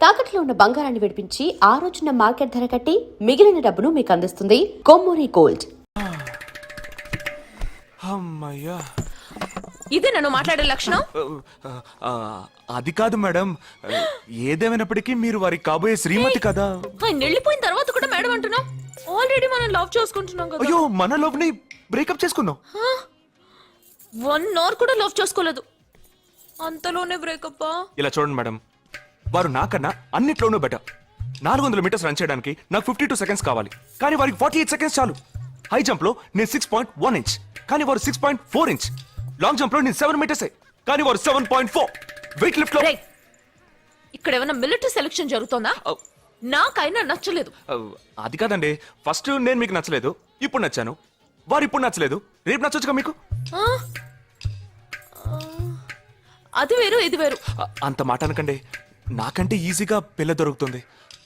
తాకట్లో ఉన్న బంగారాన్ని విడిపించి ఆ రోజున మార్కెట్ ధర కట్టి మిగిలిన డబ్బును మీకు అందిస్తుంది కొమ్మూరి గోల్డ్. అమ్మయ్యా, ఇదే నన్ను మాట్లాడే లక్షణం. అది కాదు మేడం, ఏదేమైనప్పటికీ మీరు వారి కాబోయే శ్రీమతి కదా. ఆయన వెళ్ళిపోయిన తర్వాత కూడా మేడం అంటున్నావు. ఆల్రెడీ మనం లవ్ చేసుకుంటున్నాం కదా. అయ్యో, మన లోపుని బ్రేకప్ చేసుకుందాం. 1 అవర్ కూడా లవ్ చేసుకోలేదు, అంతలోనే బ్రేకప్. ఇలా చూడండి మేడం, వారు నాకన్నా అన్నిట్లోనూ బెటర్. 400 మీటర్స్ రన్ చేయడానికి నాకు 52 సెకండ్స్ కావాలి, కానీ వారికి 48 సెకండ్స్ చాలు. హై జంప్ లో నేను 6.1 ఇంచ్, కానీ వారు 6.4 ఇంచ్. లాంగ్ జంప్ లో నేను 7 మీటర్స్, కానీ వారు 7.4. వెయిట్ లిఫ్ట్ లో ఇక్కడ ఏమైనా మిలిటరీ సెలక్షన్ జరుగుతుందా? నాకైనా నచ్చలేదు. అది కాదండి, ఫస్ట్ నేను మీకు నచ్చలేదు, ఇప్పుడు నచ్చాను. వారు ఇప్పుడు నచ్చలేదు, రేపు నచ్చొచ్చుగా మీకు. అది వేరు ఇది వేరు. అంత మాట అనకండి, నాకంటే ఈజీగా పిల్ల దొరుకుతుంది,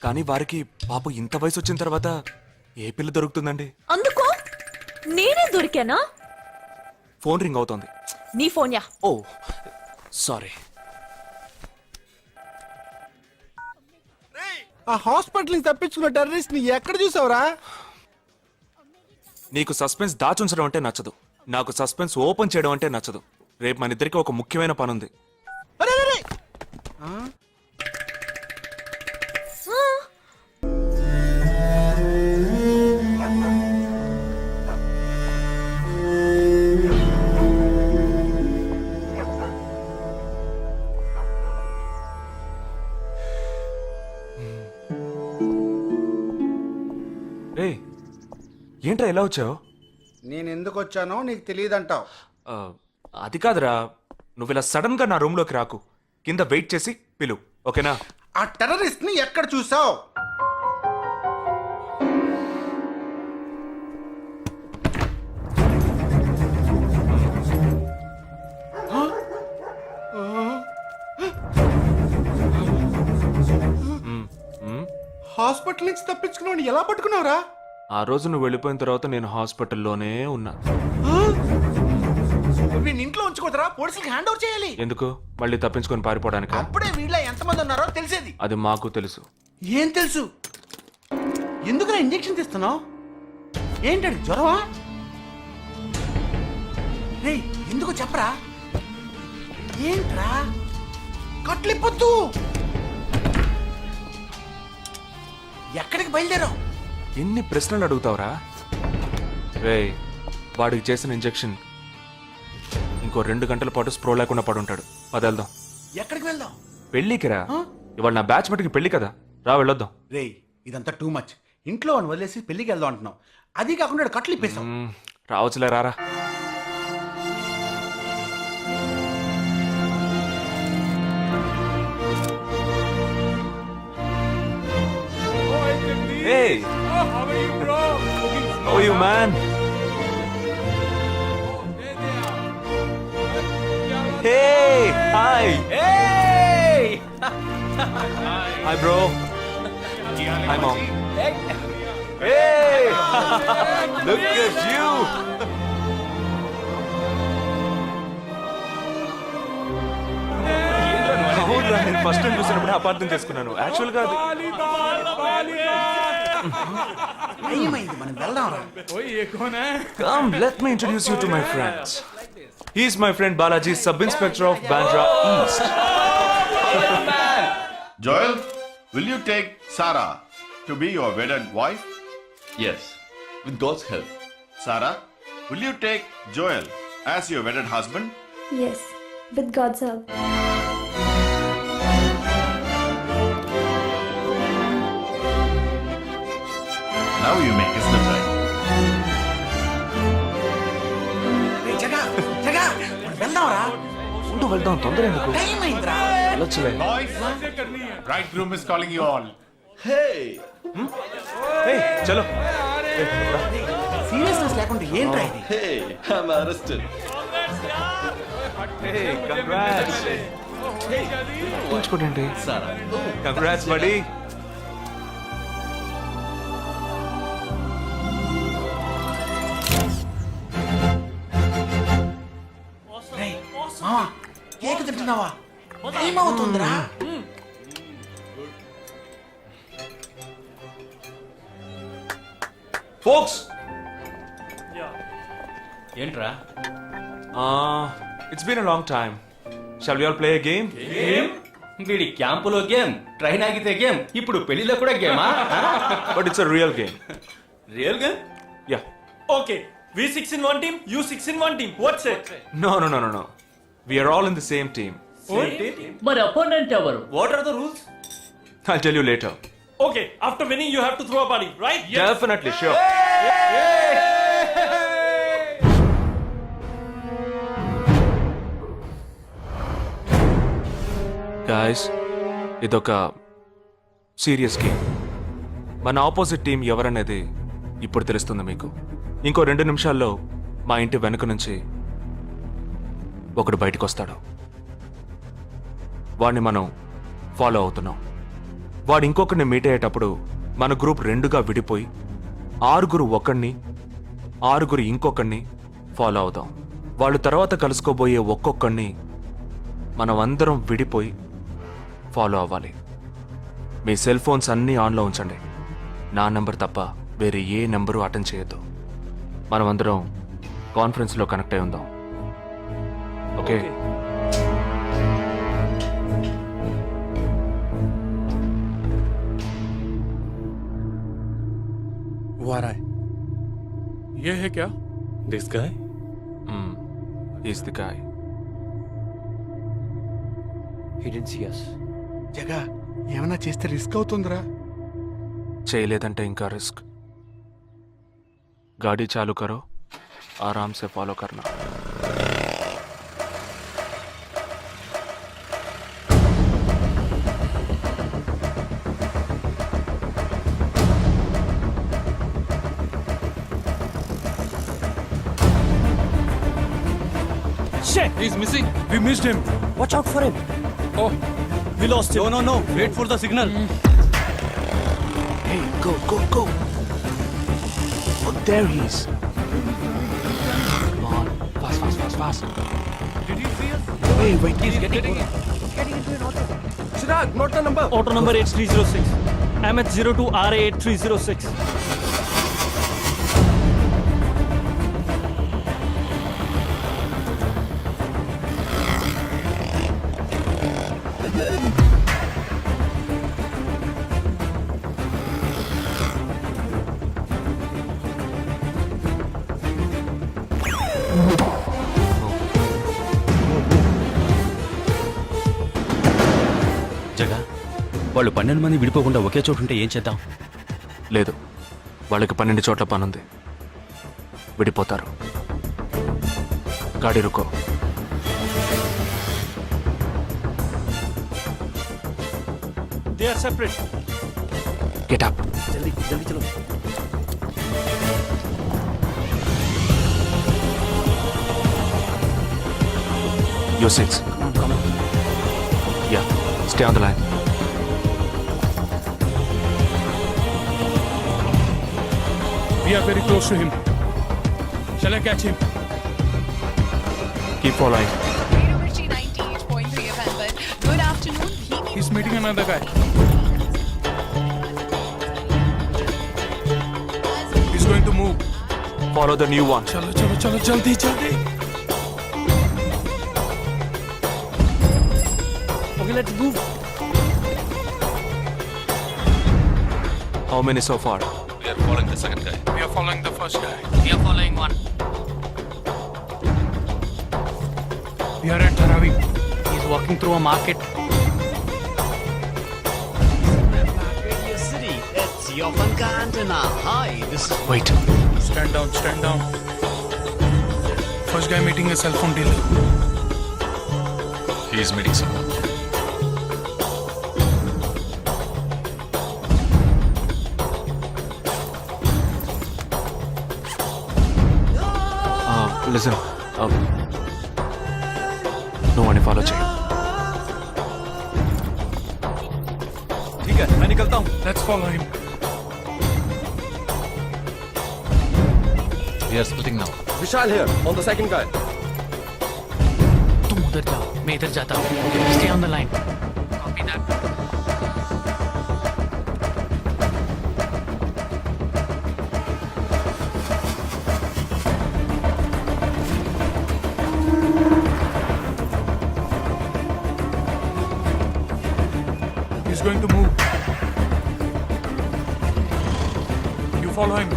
కానీ వారికి పాప ఇంత వయసు వచ్చిన తర్వాత ఏ పిల్ల దొరుకుతుందండి? అందుకో నేనే దొరికానా? ఫోన్ రింగ్ అవుతోంది. నీ ఫోన్ యా? ఓ సారీ. ఆ హాస్పిటల్ నుంచి తప్పించుకున్న టెర్రరిస్ట్ ని ఎక్కడ చూసావురా? నీకు సస్పెన్స్ దాచుంచడం అంటే నచ్చదు, నాకు సస్పెన్స్ ఓపెన్ చేయడం అంటే నచ్చదు. రేపు మన ఇద్దరికి ఒక ముఖ్యమైన పని ఉంది. ఏంట్రా ఎలా వచ్చావు? నేను ఎందుకు వచ్చానో నీకు తెలియదంటావు. అది కాదురా, నువ్వు ఇలా సడన్ గా నా రూమ్ లోకి రాకు, కింద వెయిట్ చేసి పిలు, ఓకేనా? ఆ టెర్రరిస్ట్ ని ఎక్కడ చూసావు? హాస్పిటల్ నుంచి తప్పించుకున్నావు, ఎలా పట్టుకున్నావురా? ఆ రోజు నువ్వు వెళ్ళిపోయిన తర్వాత నేను హాస్పిటల్లోనే ఉన్నా. వీడిని ఇంట్లో ఉంచుకోదరా, పోలీసులకు హ్యాండ్ ఓవర్ చేయాలి. ఎందుకు? మళ్ళీ తప్పించుకొని పారిపోవడానికి? అప్పుడే వీళ్ళ ఎంతమంది ఉన్నారో తెలిసేది. అది మాకు తెలుసు. ఏం తెలుసు? ఎందుకు ఇంజెక్షన్ తీస్తున్నావు? ఏంటండి, జ్వరమా? రే, ఎందుకు చెప్పరా? ఏంట్రా కట్లిప్పొద్దు. ఎక్కడికి బయలుదేరావు? ఎన్ని ప్రశ్నలు అడుగుతావురా? రేయ్, వాడికి చేసిన ఇంజెక్షన్ ఇంకో 2 గంటల పాటు స్ప్రో లేకుండా పడుంటాడు. వెళ్దాం. ఎక్కడికి వెళ్దాం? పెళ్ళికి రా. ఇవాళ నా బ్యాచ్ మటుకి పెళ్లి కదా, రా వెళ్ళొద్దాం. రే, ఇదంతా టూ మచ్. ఇంట్లో అని వదిలేసి పెళ్లికి వెళ్దాం అంటున్నావు, అది కాకుండా కట్లు ఇప్పేసావు. రావచ్చులే, రారా. Hey! How are you, bro? How are you, man? Hey! Hi! Hey! Hi, bro. Hi, mom. Hey! Look at you! అవునురా, నేను ఫస్ట్ టైం చూసినప్పుడు అపార్థం చేసుకున్నాను. యాక్చువల్ గా ఏమైంది, మనం వెళ్దాంరా. ओए ये कौन है? Come, let me introduce you to my friends. He's my friend Balaji, Sub-Inspector of Bandra East. Joel, will you take Sarah to be your wedded wife? Yes, with God's help. Sarah, will you take Joel as your wedded husband? Yes, with God's help. Now you may kiss them right. రే, జగా, జగా, మనం వెళ్దాంరా. ఉండు, వెళ్దాం, తొందర ఎందుకు? Time అయిందిరా. వెళ్ళొచ్చులే. Boys, bridegroom is calling you all. Hey! Hey, చలో. Seriousness లేకుండా ఏంట్రా ఇది? Hey, I'm arrested. Hey, congrats. ఉంచుకోండి. Sarah. Congrats, buddy. రే, మావా, కేక్ తింటున్నావా? టైం అవుతుందిరా. ఫోక్స్ ఏంట్రా it's been a long time shall we all play a game game వీడి క్యాంపులో గేమ్ ట్రైన్ ఆగితే గేమ్ ఇప్పుడు పెళ్లిలో కూడా గేమా but it's a real game real game yeah Okay, we six in one team, you six in one team. What's it? No. We are all in the same team. మరి opponent ఎవరు? What are the rules I'll tell you later. Okay, after winning you have to throw a party, right? Definitely, sure. Guys, ఇదొక serious game. మన opposite team ఎవరనేది ఇప్పుడు తెలుస్తుంది మీకు. ఇంకో 2 నిమిషాల్లో మా ఇంటి వెనుక నుంచి ఒకడు బయటకు వస్తాడు. వాడిని మనం ఫాలో అవుతున్నాం. వాడు ఇంకొకరిని మీట్ అయ్యేటప్పుడు మన గ్రూప్ 2గా విడిపోయి 6 ఒకడిని 6 ఇంకొకరిని ఫాలో అవుతాం. వాళ్ళు తర్వాత కలుసుకోబోయే ఒక్కొక్కడిని మనం అందరం విడిపోయి ఫాలో అవ్వాలి. మీ సెల్ ఫోన్స్ అన్నీ ఆన్లో ఉంచండి. నా నెంబర్ తప్ప వేరే ఏ నెంబరు అటెండ్ చేయొద్దు. మనం అందరం కాన్ఫరెన్స్లో కనెక్ట్ అయి ఉందాం. ఓకే? ये है क्या This guy? Is the guy. జగా ఏమైనా చేస్తే రిస్క్ అవుతుందిరా. చేయలేదంటే ఇంకా రిస్క్. गाड़ी चालू करो, आराम से फॉलो करना. Shit! He's missing. We missed him. Watch out for him. Oh, We lost him. no. Wait for the signal. Hey, go. Oh, there he is. Come on, fast. Did you see us? Wait. He's getting in. Chirag, note the number. Auto number 8306. MH02 RA 8306. జగా వాళ్ళు 12 మంది విడిపోకుండా ఒకే చోటు ఉంటే ఏం చేద్దాం? లేదు, వాళ్ళకి 12 చోట్ల పనుంది. విడిపోతారు. గాడి రుకో. They are separate. Get up. जल्दी चलो. Your seats. Come on. Yeah, stay on the line. We are very close to him. Shall I catch him? Keep following. University 98.3 FM, but good afternoon. He's meeting another guy. He's going to move. Follow the new one. चलो जल्दी. Okay, let's move. How many so far? We are following the second guy. We are following the first guy. We are following one. We are at Dharavi. He's walking through a market. City. It's your Funka Antenna. Hi, this is Wait. Stand down. First guy meeting a cell phone dealer. He is meeting someone. Listen. No one follow check. ठीक है, मैं निकलता हूँ. Let's follow him. We are splitting now. Vishal here, on the second guy. तुम उधर जाओ, मैं इधर जाता हूँ. Stay on the line. Copy that. going to move. You follow him.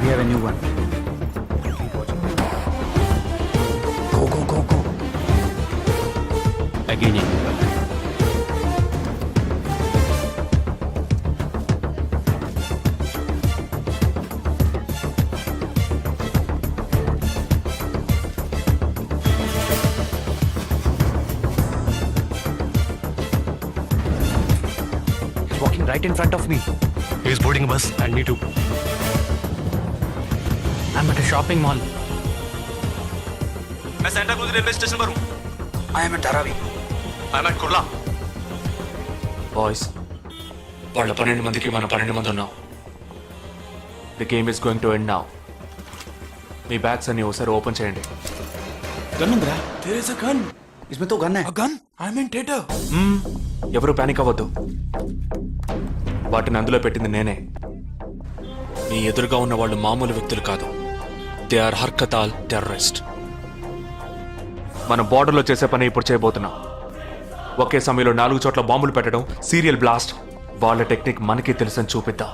We have a new one. Go. Again, a new one. He's walking right in front of me. He's boarding a bus and me too. I'm at a shopping mall. मैं Santa cruise railway station पर हूँ. I am at Dharavi. I'm at Kurla. Boys, వాళ్ళ 12 మందికి మనం 12 మంది ఉన్నాం. The game is going to end now. Me bags అన్ని ఒకసారి ఓపెన్ చేయండి. గన్ ఉందిరా. There is a gun. इसमें तो गन है. A gun? I'm in theater. ఎవరు పానిక్ అవ్వద్దు. వాటిని అందులో పెట్టింది నేనే. మీ ఎదురుగా ఉన్న వాళ్ళు మామూలు వ్యక్తులు కాదు. They are Harkatul terrorist. మన బార్డర్లో చేసే పని ఇప్పుడు చేయబోతున్నాం. ఒకే సమయంలో 4 చోట్ల బాంబులు పెట్టడం, సీరియల్ బ్లాస్ట్. వాళ్ళ టెక్నిక్ మనకి తెలుసని చూపిద్దాం.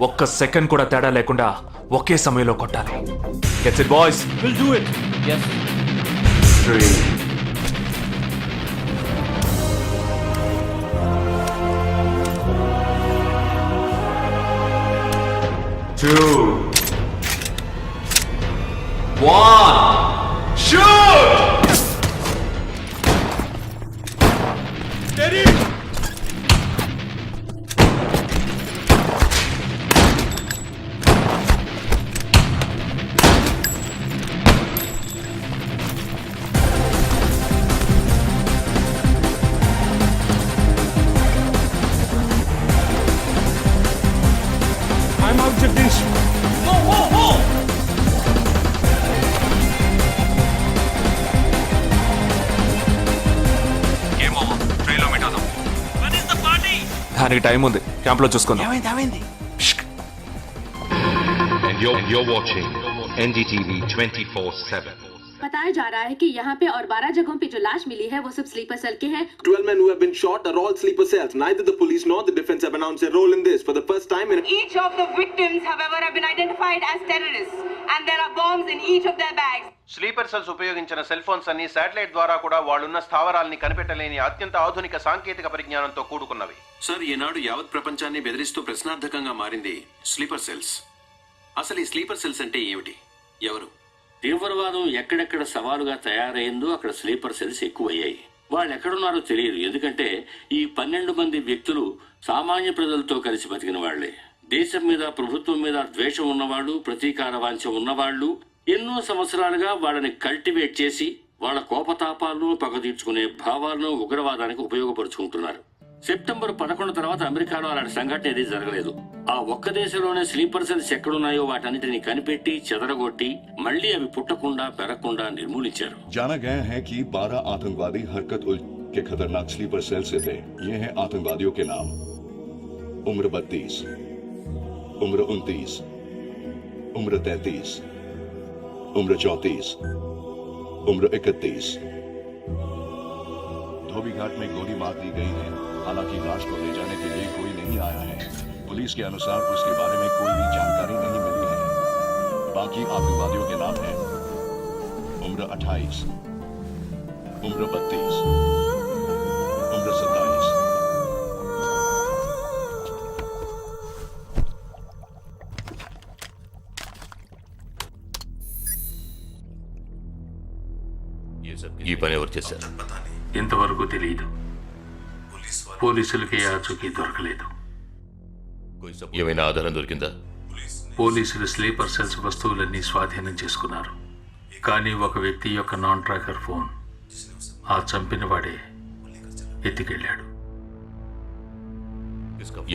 ఒక్క సెకండ్ కూడా తేడా లేకుండా ఒకే సమయంలో కొట్టాలి. Gets it boys. We'll do it. Yes. 3 2 1 shoot! Steady! I'm out, Jagdish. Game over. ట్రైన్లో మీట్ అవుదాం. దానికి టైం ఉంది. క్యాంప్లో చూసుకుందాం. ఏమైంది? And you're watching NDTV 24/7. बताया जा रहा है कि यहाँ पे और 12 जगहों पे जो लाश मिली है वो सब स्लीपर सेल के हैं. 12 men who have been shot are all sleeper cells. Neither the police nor the defense have announced a role in this. For the first time in Each of the victims, however, have been identified as terrorists, and there are bombs in each of their bags. Sleeper cells ఉపయోగించిన cell phones అన్ని satellite ద్వారా కూడా వాళ్ళున్న స్థావరాల్ని కనిపెట్టలేని అత్యంత ఆధునిక సాంకేతిక పరిజ్ఞానంతో కూడుకున్నవి. Sir, ఈనాడు యావత్ ప్రపంచాన్ని బెదిరిస్తూ ప్రశ్నార్థకంగా మారింది స్లీపర్ సెల్స్. అసలు ఈ స్లీపర్ సెల్స్ అంటే ఏమిటి? ఎవరు? తీవ్రవాదం ఎక్కడెక్కడ సవాలుగా తయారైందో అక్కడ స్లీపర్ సెల్స్ ఎక్కువయ్యాయి. వాళ్ళు ఎక్కడున్నారో తెలియదు. ఎందుకంటే ఈ 12 మంది వ్యక్తులు సామాన్య ప్రజలతో కలిసి బతికిన వాళ్లే. దేశం మీద, ప్రభుత్వం మీద ద్వేషం ఉన్నవాళ్ళు, ప్రతీకార వాంఛ ఉన్నవాళ్లు ఎన్నో సంవత్సరాలుగా వాళ్ళని కల్టివేట్ చేసి వాళ్ళ కోపతాపాలను, పగ తీర్చుకునే భావాలను ఉగ్రవాదానికి ఉపయోగపరుచుకుంటున్నారు. సెప్టెంబర్ 11 తర్వాత అమెరికాలో అలాంటి సంఘటన ఏదీ జరగలేదు. ఆ ఒక్క దేశంలోనే స్లీపర్ సెల్స్ ఎక్కడున్నాయో వాటన్నిటిని కనిపెట్టి చెదరగొట్టి మళ్లీ అవి పుట్టకుండా పెరగకుండా నిర్మూలించారు. जाना गया है कि 12 आतंकवादी हरकत उल के खतरनाक स्लीपर सेल से थे. ये हैं आतंकवादियों के नाम: उम्र 32, उम्र 29, उम्र 33, उम्र 34, उम्र 31. धोबी घाट में गोली मार दी गई है. हालांकि लाश को ले जाने के लिए कोई नहीं आया है. पुलिस के अनुसार उसके बारे में कोई भी जानकारी नहीं मिली है. बाकी आतंकवादियों के नाम हैं: उम्र 28, उम्र 32, उम्र 27. ఈ పని ఎవరు చేశారు? ఇంతవరకు తెలియదు. పోలీసులకి ఆచూకీ దొరకలేదు. ఏమైనా ఆధారం దొరికిందా? పోలీసులు స్లీపర్ సెల్స్ వస్తువులన్నీ స్వాధీనం చేసుకున్నారు. కానీ ఒక వ్యక్తి యొక్క నాన్ ట్రాకర్ ఫోన్ ఆ చంపిన వాడే ఎత్తికెళ్ళాడు.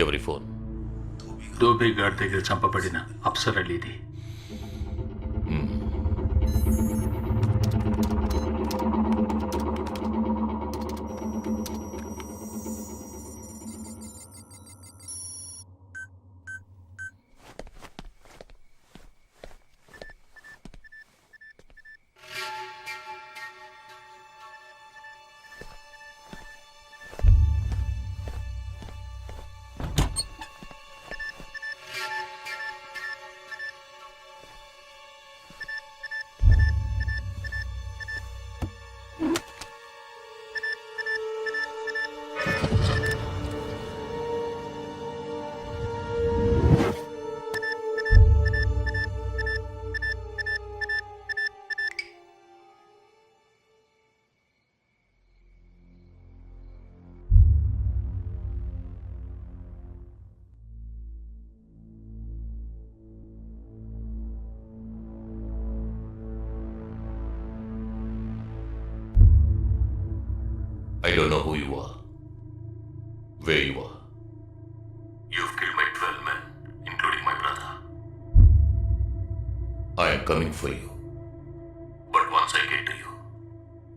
ఎవరి ఫోన్? ధోబీ ఘాట్ దగ్గర చంపబడిన Afsar అలీది. I don't know who you are, where you are. You've killed my 12 men, including my brother. I am coming for you. But once I get to you,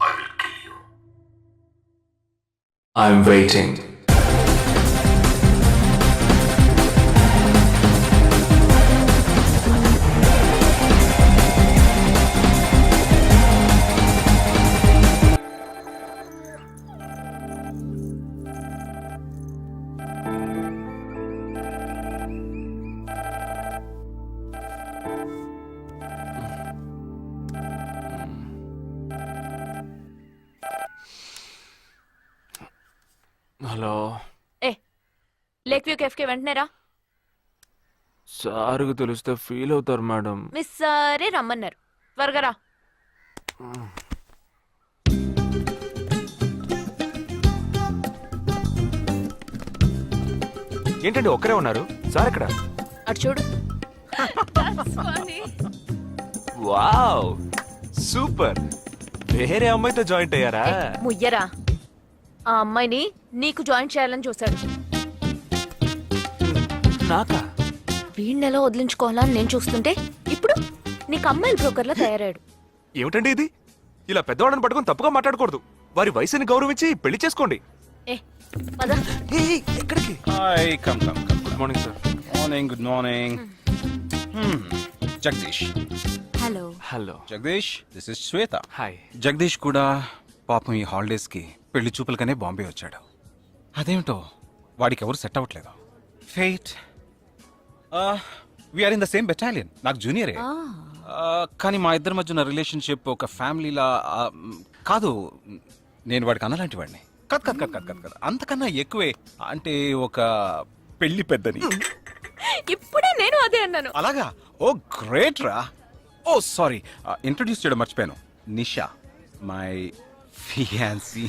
I will kill you. I'm waiting. Hello, lake view కెఫ్కే వెంటనే రా. సార్కి తెలిస్తే feel అవుతారు madam. Miss సరే రమ్మన్నారు, త్వరగా రా. ఏంటండి ఒక్కరే ఉన్నారు? సార్ ఎక్కడ? అటు చూడు. Wow, super. వేరే అమ్మాయితో జాయింట్ అయ్యారా? ముయ్యరా, ఆ అమ్మాయిని నీకు జాయిన్ చేయాలని చూశాడు. నాకా? వీడిని ఎలా వదిలించుకోవాలని నేను చూస్తుంటే ఇప్పుడు నీకు అమ్మాయిల బ్రోకర్లా తయారాడు. ఏమిటండి ఇది? ఇలా పెద్దవాళ్ళని పట్టుకొని తప్పుగా మాట్లాడకూడదు. వారి వయసుని గౌరవించి పెళ్లి చేసుకోండి. పద. ఎక్కడికి? Hi, come come come. Good morning sir. Morning, good morning. Jagadish. Hello. Hello Jagadish, this is Shweta. Hi. Jagadish కూడా పాపం ఈ హాలిడేస్కి పెళ్లి చూపులకనే బాంబే వచ్చాడు. అదేమిటో వాడికి ఎవరు సెట్ అవ్వట్లేదు. ఫెయిట్. We're in the same battalion. నాకు జూనియరే. కానీ మా ఇద్దరి మధ్య ఉన్న రిలేషన్షిప్ ఒక ఫ్యామిలీలా కాదు. నేను వాడికి అన్నలాంటి వాడిని కద్ కద్ కద్ కద్ కద్ కద్ అంతకన్నా ఎక్కువే. అంటే ఒక పెళ్లి పెద్దని. ఇప్పుడే నేను అదే అన్నాను. అలాగా? ఓ గ్రేట్ రా. ఓ సారీ, ఇంట్రొడ్యూస్ చేయడం మర్చిపోయాను. Nisha, my fiancee.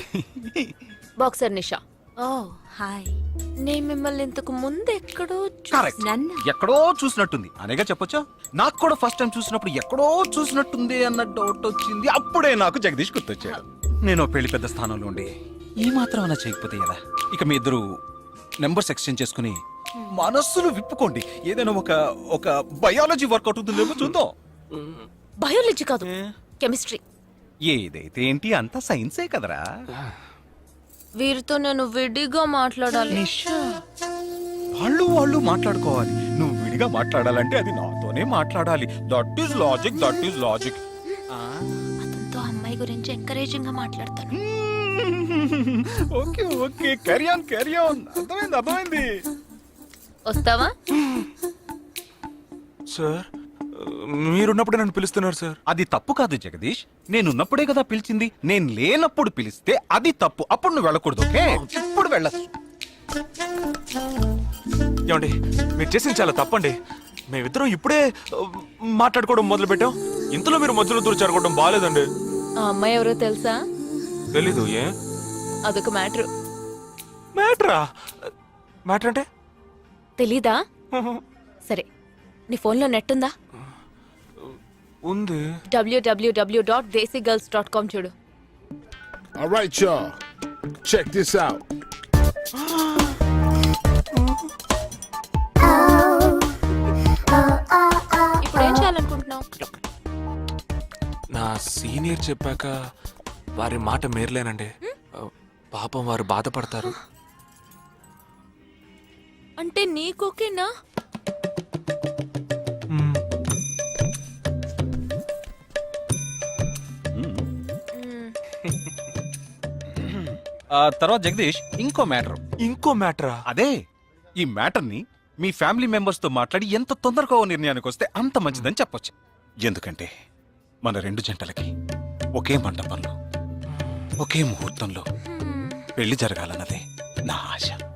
Boxer Nisha. Oh hi. నేను మిమ్మల్ని ఇంతకు ముందు ఎక్కడో కరెక్ట్, ఎక్కడో చూసినట్టుంది అనేగా చెప్పొచ్చా. నాకు కూడా ఫస్ట్ టైం చూసినప్పుడు ఎక్కడో చూసినట్టుంది అన్న డౌట్ వచ్చింది. అప్పుడే నాకు జగదీష్ గుర్తొచ్చాడు. నేను పెళ్లి పెద్ద స్థానంలో ఉండి ఈ మాత్రం అలా చేయకపోతే ఎలా? ఇక మీ ఇద్దరు నెంబర్స్ ఎక్స్చేంజ్ చేసుకుని మనస్సులు విప్పుకోండి. ఏదైనా ఒక బయాలజీ వర్కౌట్ అవుతుందేమో చూద్దాం. బయాలజీ కాదు, కెమిస్ట్రీ. ఏదైతే ఏంటి, అంతా సైన్సే కదరా. వీరితో నేను విడిగా మాట్లాడాలి. వాళ్ళు మాట్లాడుకోవాలి. నువ్వు విడిగా మాట్లాడాలంటే అది నాతోనే మాట్లాడాలి. That is logic, that is logic. అతనితో అమ్మాయి గురించి ఎంకరేజింగ్ గా మాట్లాడతాను. Okay okay, carry on carry on. అర్థమైంది. వస్తావా? సార్, మీరున్నప్పుడే నన్ను పిలుస్తున్నారు సార్. అది తప్పు కాదు జగదీష్. నేనున్నప్పుడే కదా పిలిచింది. నేను లేనప్పుడు పిలిస్తే అది తప్పు. అప్పుడు నువ్వు వెళ్ళకూడదు. ఓకే, ఇప్పుడు వెళ్ళచ్చు. ఏమండి, మీరు చేసింది చాలా తప్పండి. మేమిద్దరం ఇప్పుడే మాట్లాడుకోవడం మొదలు పెట్టాం. ఇంతలో మీరు మధ్యలో దూరం జరగడం బాగాలేదండి. ఆ అమ్మాయి ఎవరో తెలుసా? తెలీదు. ఏ? అదొక మ్యాటర్. మ్యాటరా? మ్యాటర్ అంటే? తెలీదా? సరే, నీ ఫోన్లో నెట్ ఉందా? ఉంది. www.desigirls.com చూడు. All right, y'all. Check this out. ఇప్పుడు ఏం చేయాలనుకుంటున్నావు? నా సీనియర్ చెప్పాక వారి మాట మేరలేనండి. పాపం వారు బాధపడతారు. అంటే నీకోకేనా? తర్వాత జగదీష్, ఇంకో మ్యాటరా? అదే, ఈ మ్యాటర్ ని మీ ఫ్యామిలీ మెంబర్స్ తో మాట్లాడి ఎంత తొందరగా ఓ నిర్ణయానికి వస్తే అంత మంచిదని చెప్పొచ్చు. ఎందుకంటే మన రెండు జంటలకి ఒకే మంటపంలో ఒకే ముహూర్తంలో పెళ్లి జరగాలన్నదే నా ఆశ.